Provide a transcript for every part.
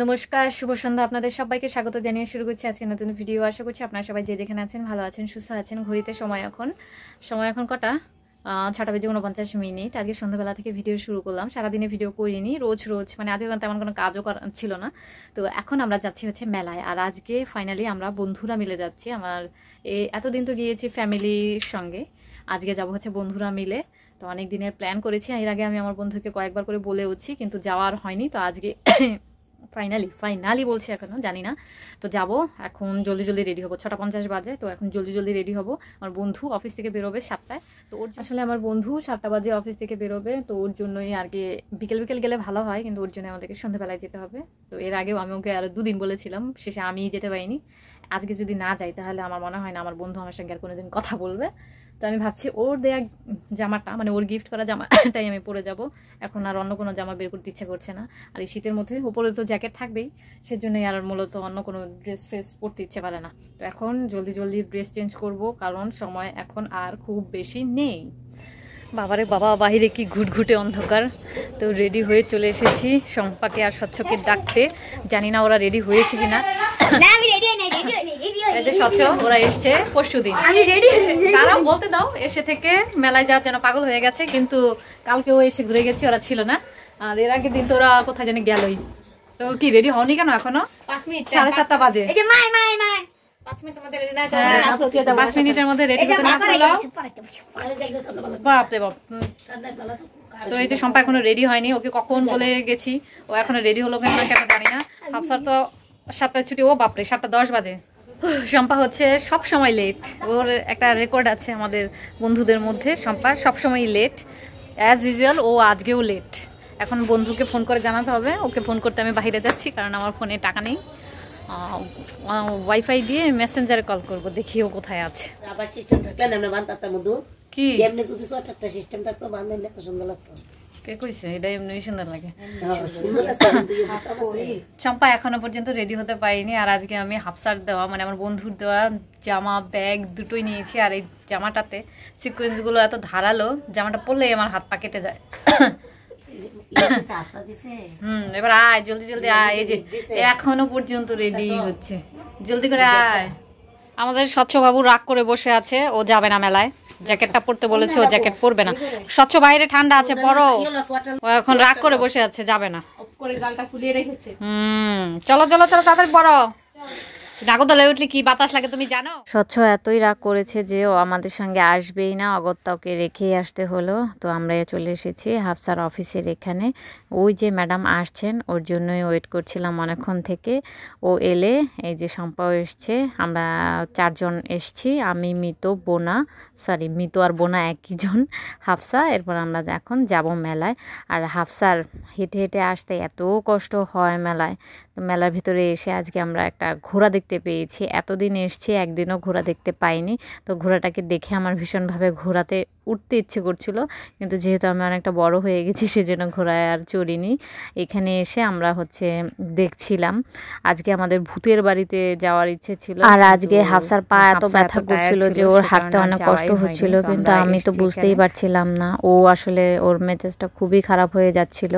নমস্কার, শুভ সন্ধ্যা। আপনাদের সবাইকে স্বাগত জানিয়ে শুরু করছি আজকে নতুন ভিডিও। আশা করছি আপনারা সবাই যে যেখানে আছেন ভালো আছেন, সুস্থ আছেন। ঘড়িতে সময় এখন কটা? 6:49। আজকে সন্ধ্যাবেলা থেকে ভিডিও শুরু করলাম। সারাদিনে ভিডিও করিনি, রোজ মানে আজকে তেমন কোনো কাজও ছিল না। তো এখন আমরা যাচ্ছি হচ্ছে মেলায়। আর আজকে ফাইনালি আমরা বন্ধুরা মিলে যাচ্ছি। এতদিন তো গিয়েছি ফ্যামিলির সঙ্গে, আজকে যাব হচ্ছে বন্ধুরা মিলে। তো অনেক দিনের প্ল্যান করেছি। এর আগে আমি আমার বন্ধুকে কয়েকবার করে বলেওছি, কিন্তু যাওয়ার হয়নি। তো আজকে ফাইনালি বলছি, এখনো জানি না। তো যাব এখন, জলদি রেডি হবো। 6:50 বাজে। তো এখন জলদি রেডি হবো। আমার বন্ধু অফিস থেকে বেরোবে 7টায়। তো আসলে আমার বন্ধু 7টা বাজে অফিস থেকে বেরোবে। তো ওর জন্যই আর কি বিকেল গেলে ভালো হয়, কিন্তু ওর জন্য আমাদেরকে সন্ধ্যাবেলায় যেতে হবে। তো এর আগেও আমি ওকে আরো 2 দিন বলেছিলাম, শেষে আমি যেতে পারিনি। আজকে যদি না যাই তাহলে আমার মনে হয় না আমার বন্ধু আমার সঙ্গে আর কোনোদিন কথা বলবে। তো আমি ভাবছি ওর দেয়া জামাটা, মানে ওর গিফট করা জামাটাই আমি পরে যাব। এখন আর অন্য কোনো জামা বের করতে ইচ্ছা করছে না। আর এই শীতের মধ্যে উপরে তো জ্যাকেট থাকবেই, সেজন্যই আর মূলত অন্য কোনো ড্রেস পরতে ইচ্ছে করে না। তো এখন জলদি ড্রেস চেঞ্জ করব, কারণ সময় এখন আর খুব বেশি নেই। বাবারে বাবা, বাহিরে কি ঘুটঘুটে অন্ধকার। তো রেডি হয়ে চলে এসেছি শম্পাকে আর স্বচ্ছকে ডাকতে। জানি না ওরা রেডি হয়েছে কিনা। স্বচ্ছ ওরা এসছে পরশুদিন। তারা বলতে দাও, এসে থেকে মেলায় যাওয়ার জন্য পাগল হয়ে গেছে, কিন্তু কালকেও এসে ঘুরে গেছি, ওরা ছিল না। আর এর আগের দিন তো ওরা কোথায় জানি গেলই। তো কি রেডি হওনি কেন এখনো? 5 মিনিট, 7:30 বাজে। 5 মিনিটের মধ্যে রেডি না, 5 মিনিটের মধ্যে রেডি হতে না পারলো। বাপরে বাপ। তো এই যে শম্পা এখনো রেডি হয়নি, ওকে কখন বলে গেছি, ও এখনো রেডি হলো কেন জানি না। হাফসার তো 7টায় ছুটি, ও বাপরে 7:10 বাজে। শম্পা হচ্ছে সব সময় লেট। ওর একটা রেকর্ড আছে আমাদের বন্ধুদের মধ্যে, শম্পা সবসময় লেট, অ্যাজ ইউজুয়াল। ও আজকেও লেট। এখন বন্ধুকে ফোন করে জানাতে হবে। ওকে ফোন করতে আমি বাইরে যাচ্ছি, কারণ আমার ফোনে টাকা নেই। ওয়াইফাই দিয়ে মেসেঞ্জারে কল করবো, দেখি ও কোথায় আছে। কি কে কইছে এটা এমনি সুন্দর লাগে? শম্পা এখনো পর্যন্ত রেডি হতে পারিনি। আর আজকে আমি হাফসার দেওয়া, মানে আমার বন্ধুর দেওয়া জামা ব্যাগ দুটোই নিয়েছি। আর এই জামাটাতে সিকোয়েন্স গুলো এত ধারালো, জামাটা পরলেই আমার হাত পা কেটে যায়। এবার আয়, জলদি আয়। এই যে এখনো পর্যন্ত রেডি হচ্ছে, জলদি করে আয়। আমাদের স্বচ্ছ বাবু রাগ করে বসে আছে, ও যাবে না মেলায়। জ্যাকেটটা পরতে বলেছে, ও জ্যাকেট পরবে না। স্বচ্ছ বাইরে ঠান্ডা আছে, পরো। ও এখন রাগ করে বসে আছে, যাবে না। চলো তাড়াতাড়ি পরো। নাগরদোলে উঠলে কি বাতাস লাগে তুমি জানো? স্বচ্ছ এতই রাগ করেছে যে ও আমাদের সঙ্গে আসবেই না, অগত্যা ওকে রেখেই আসতে হলো। তো আমরা চলে এসেছি হাফসার অফিসের এখানে। ওই যে ম্যাডাম আসছেন, ওর জন্যই ওয়েট করছিলাম অনেকক্ষণ থেকে। ও এলে, এই যে শম্পাও এসছে, আমরা 4 জন এসছি। আমি, মিতু আর বোনা একই জন, হাফসা। এরপর আমরা এখন যাব মেলায়। আর হাফসার হেঁটে আসতে এত কষ্ট হয় মেলায়। তো মেলার ভিতরে এসে আজকে আমরা একটা ঘোড়া দেখতে পেয়েছি। এতদিন এসছি, একদিনও ঘোড়া দেখতে পাইনি। তো ঘোড়াটাকে দেখে আমার ভীষণভাবে ঘোড়াতে উঠতে ইচ্ছে করছিল, কিন্তু যেহেতু আমি অনেকটা বড় হয়ে গেছি সেজন্য ঘোড়ায় আর চড়িনি। এখানে এসে আমরা দেখছিলাম। আজকে আমাদের ভূতের বাড়িতে যাওয়ার ইচ্ছে ছিল। আর আজকে হাফসার পা এত ব্যথা করছিল যে ওর হাঁটতে অনেক কষ্ট হচ্ছিল, কিন্তু আমি তো বুঝতেই পারছিলাম না। ও আসলে ওর মেজাজটা খুবই খারাপ হয়ে যাচ্ছিল,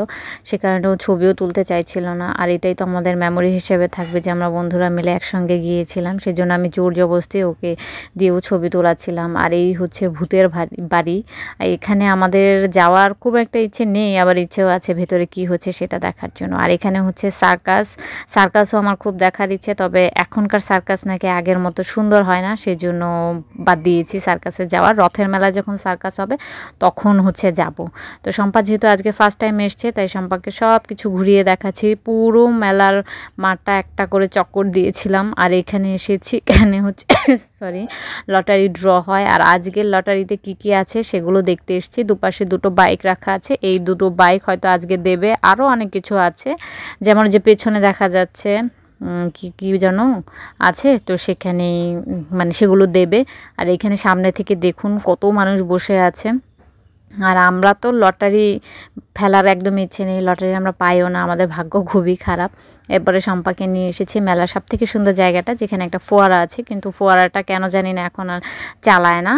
সে কারণে ও ছবিও তুলতে চাইছিল না। আর এটাই তো আমাদের মেমোরি হিসেবে থাকবে যে আমরা বন্ধুরা মিলে একসঙ্গে গিয়েছিলাম। সেজন্য আমি জোর জবরদস্তি ওকে দিয়েও ছবি তোলাচ্ছিলাম। আর এই হচ্ছে ভূতের বাড়ি। এখানে আমাদের যাওয়ার খুব একটা ইচ্ছে নেই, আবার ইচ্ছেও আছে ভেতরে কি হচ্ছে সেটা দেখার জন্য। আর এখানে হচ্ছে সার্কাসও আমার খুব দেখার ইচ্ছে, তবে এখনকার সার্কাস নাকি আগের মতো সুন্দর হয় না, সেজন্য বাদ দিয়েছি সার্কাসে যাওয়ার। রথের মেলা যখন সার্কাস হবে তখন যাব। তো শম্পা যেহেতু আজকে ফার্স্ট টাইম এসছে, তাই শম্পাকে সব কিছু ঘুরিয়ে দেখাচ্ছি। পুরো মেলার মাঠটা একটা করে চক্কর দিয়েছিলাম। আর এখানে এসেছি, এখানে লটারি ড্র হয়। আর আজকের লটারিতে কি আছে সেগুলো দেখতে এসেছি। দুপাশে 2টো বাইক রাখা আছে, এই 2টো বাইক হয়তো আজকে দেবে। আরও অনেক কিছু আছে, যেমন যে পেছনে দেখা যাচ্ছে কি যেন আছে, তো সেখানেই মানে সেগুলো দেবে। আর এখানে সামনে থেকে দেখুন কত মানুষ বসে আছে। আর আমরা তো লটারি ফেলার একদম ইচ্ছে নেই, লটারি আমরা পাইও না, আমাদের ভাগ্য খুবই খারাপ। এরপরে শম্পাকে নিয়ে এসেছি মেলার সব থেকে সুন্দর জায়গাটা, যেখানে একটা ফোয়ারা আছে, কিন্তু ফোয়ারাটা কেন জানি না এখন আর চালায় না।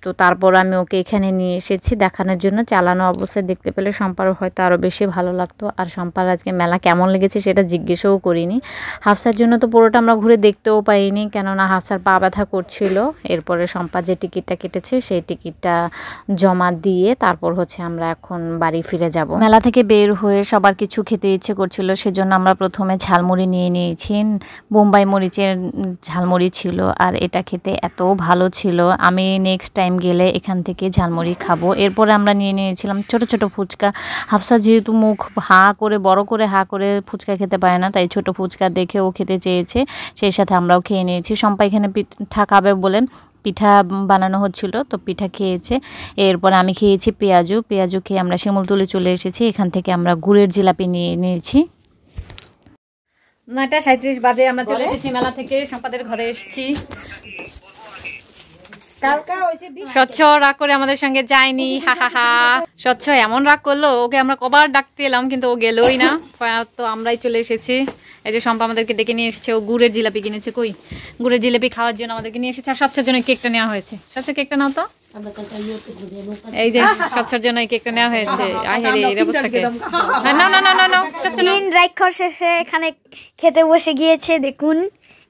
তো তারপর আমি ওকে এখানে নিয়ে এসেছি দেখানোর জন্য। চালানো অবস্থায় দেখতে পেলে শম্পার হয়তো আরও বেশি ভালো লাগতো। আর শম্পার আজকে মেলা কেমন লেগেছে সেটা জিজ্ঞেসও করিনি। হাফসার জন্য তো পুরোটা আমরা ঘুরে দেখতেও পাইনি, কেননা হাফসার পা ব্যথা করছিল। এরপরে শম্পা যে টিকিটটা কেটেছে সেই টিকিটটা জমা দিয়ে তারপর হচ্ছে আমরা এখন বাড়ি ফিরে যাব। মেলা থেকে বের হয়ে সবার কিছু খেতে ইচ্ছে করছিল, সেজন্য আমরা প্রথমে ঝালমুড়ি নিয়ে নিয়েছি। বোম্বাই মরিচের ঝালমুড়ি ছিল, আর এটা খেতে এত ভালো ছিল। আমি নেক্সট টাইম গেলে এখান থেকে ঝালমুড়ি খাবো। এরপরে আমরা নিয়ে নিয়েছিলাম ছোট ছোট ফুচকা। হাফসা যেহেতু মুখ হাঁ করে বড় করে হাঁ করে ফুচকা খেতে পারে না, তাই ছোট ফুচকা দেখে ও খেতে চেয়েছে, সেই সাথে আমরাও খেয়ে নিয়েছি। শম্পা এখানে পিঠা খাবে বলে পিঠা বানানো হচ্ছিল, তো পিঠা খেয়েছে। এরপরে আমি খেয়েছি পেঁয়াজু খেয়ে আমরা শিমুলতলি চলে এসেছি। এখান থেকে আমরা গুড়ের জিলাপি নিয়ে নিয়েছি। 9:37 বাজে আমরা চলে এসেছি মেলা থেকে, সম্পাদের ঘরে এসেছি। স্বচ্ছ রাগ করে আমাদের সঙ্গে যায়নি, হা হা হা। স্বচ্ছ এমন রাগ করলো, ওকে আমরা কবার ডাকতে এলাম কিন্তু ও গেলই না, তো আমরাই চলে এসেছি। এই যে শম্পা আমাদেরকে ডেকে নিয়ে এসেছে, ও গুড়ের জিলাপি কিনেছে। কই গুড়ের জিলাপি খাওয়ার জন্য আমাদেরকে নিয়ে এসেছে। আর স্বচ্ছের জন্য কেকটা নেওয়া হয়েছে। স্বচ্ছ কেকটা নাও তো, এই যে স্বচ্ছের জন্য এই কেকটা নেওয়া হয়েছে। এই অবস্থাকে না না না না না, স্বচ্ছ না। রাক্ষস এসে এখানে খেতে বসে গিয়েছে, দেখুন।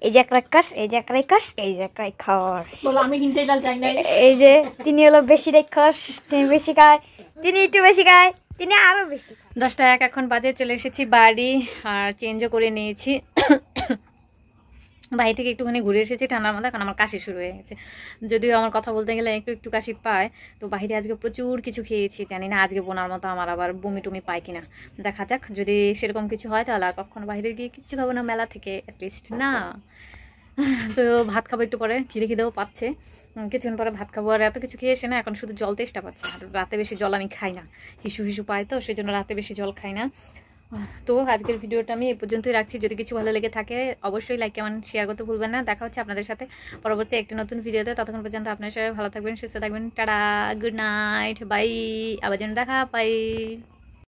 এই যে এক রাক্ষস, এই যে এক রাক্ষস, এই যে এক রাক্ষস। বলো আমি হিন্দি ডাল চাই না। এই যে তিনি হলো বেশি রাক্ষস, তিনি বেশি খায়, তিনি একটু বেশি খায়, তিনি আরো বেশি। 10টা 1 এখন বাজে, চলে এসেছি বাড়ি আর চেঞ্জও করে নিয়েছি। বাড়ি থেকে একটুখানি ঘুরে এসেছি ঠান্ডার মধ্যে, কারণ আমার কাশি শুরু হয়ে গেছে। যদিও আমার কথা বলতে গেলে একটু একটু কাশি পায়, তো বাইরে আজকে প্রচুর কিছু খেয়েছি। জানি না আজকে বোনার মতো আমার আবার বমি টমি পায় কিনা, দেখা যাক। যদি সেরকম কিছু হয় তাহলে আর কখনো বাইরে গিয়ে কিচ্ছু খাবো না মেলা থেকে, অ্যাটলিস্ট না। তো ভাত খাবো একটু পরে, খিদেও পাচ্ছে, কিছুক্ষণ পরে ভাত খাবো। আর এত কিছু খেয়ে এসে না এখন শুধু জল তেষ্টা পাচ্ছে। আর রাতে বেশি জল আমি খাই না, হিসু পায়, তো সেই জন্য রাতে বেশি জল খাই না। তো আজকের ভিডিওটা আমি এই পর্যন্তই রাখছি। যদি কিছু ভালো লেগে থাকে অবশ্যই লাইক কমেন্ট শেয়ার করতে ভুলবেন না। দেখা হচ্ছে আপনাদের সাথে পরবর্তী একটি নতুন ভিডিওতে। ততক্ষণ পর্যন্ত আপনার সবাই ভালো থাকবেন, সুস্থ থাকবেন। Tata, good night, bye. আবার যেন দেখা পাই।